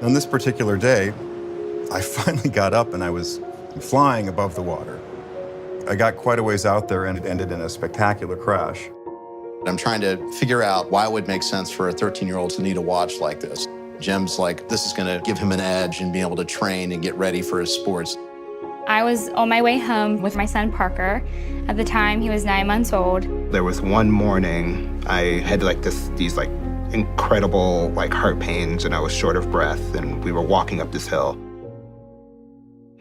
On this particular day, I finally got up and I was flying above the water. I got quite a ways out there and it ended in a spectacular crash. I'm trying to figure out why it would make sense for a 13-year-old to need a watch like this. Jim's like, this is gonna give him an edge and be able to train and get ready for his sports. I was on my way home with my son Parker. At the time, he was 9 months old. There was one morning I had these incredible heart pains and I was short of breath and we were walking up this hill.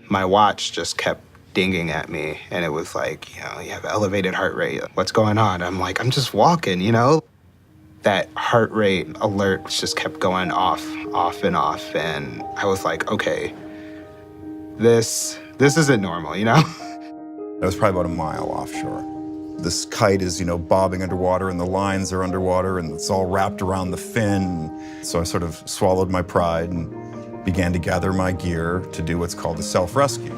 My watch just kept dinging at me and it was like, you have elevated heart rate. What's going on? I'm like, I'm just walking, That heart rate alert just kept going off and off. And I was like, okay, this isn't normal, I was probably about a mile offshore. This kite is, bobbing underwater and the lines are underwater and it's all wrapped around the fin. So I sort of swallowed my pride and began to gather my gear to do what's called a self-rescue.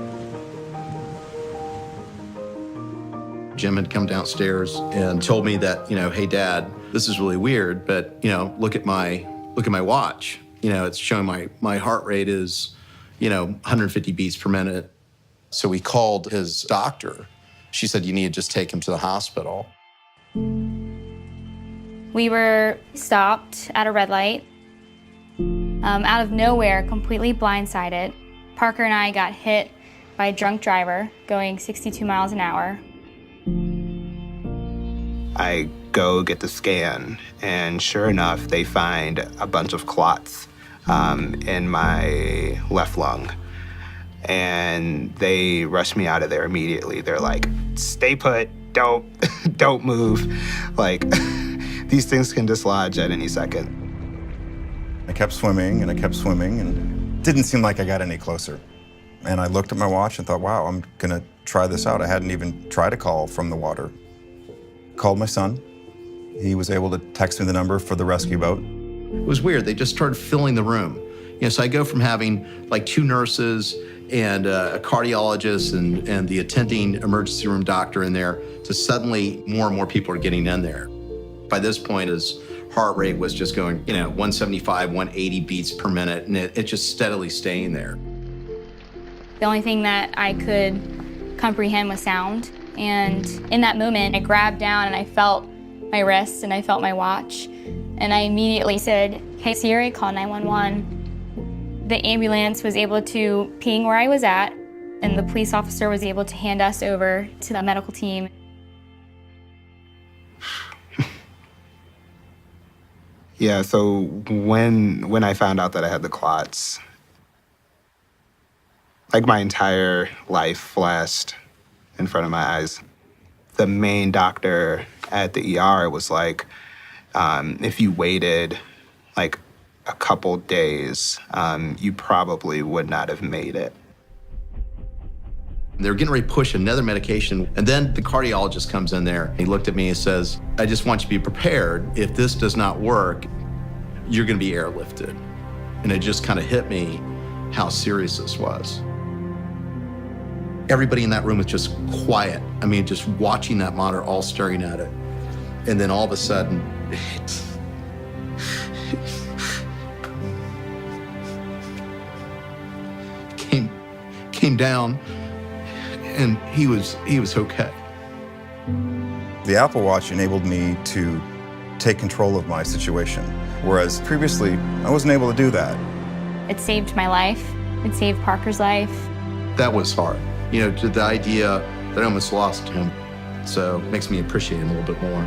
Jim had come downstairs and told me that, hey Dad, this is really weird, but look at my watch. It's showing my heart rate is, 150 beats per minute. So we called his doctor. She said, you need to just take him to the hospital. We were stopped at a red light. Out of nowhere, completely blindsided, Parker and I got hit by a drunk driver going 62 miles an hour. I go get the scan, and sure enough, they find a bunch of clots in my left lung. And they rush me out of there immediately. They're like, stay put, don't move. These things can dislodge at any second. I kept swimming and it didn't seem like I got any closer. And I looked at my watch and thought, wow, I'm gonna try this out. I hadn't even tried a call from the water. Called my son. He was able to text me the number for the rescue boat. It was weird. They just started filling the room. So I go from having 2 nurses and a cardiologist and the attending emergency room doctor in there to suddenly more and more people are getting in there. By this point, his heart rate was just going, 175, 180 beats per minute, and it just steadily staying there. The only thing that I could comprehend was sound. And in that moment, I grabbed down and I felt my wrist and I felt my watch. And I immediately said, hey Siri, call 911. The ambulance was able to ping where I was at, and the police officer was able to hand us over to the medical team. Yeah, so when I found out that I had the clots, my entire life flashed in front of my eyes. The main doctor at the ER was like, if you waited a couple days, you probably would not have made it. They're getting ready to push another medication, and then the cardiologist comes in there. He looked at me and says, I just want you to be prepared. If this does not work, you're gonna be airlifted. And it just kind of hit me how serious this was. Everybody in that room was just quiet. Just watching that monitor, all staring at it. And then all of a sudden, came down, and he was okay. The Apple Watch enabled me to take control of my situation, whereas previously, I wasn't able to do that. It saved my life. It saved Parker's life. That was hard. The idea that I almost lost him, so it makes me appreciate him a little bit more.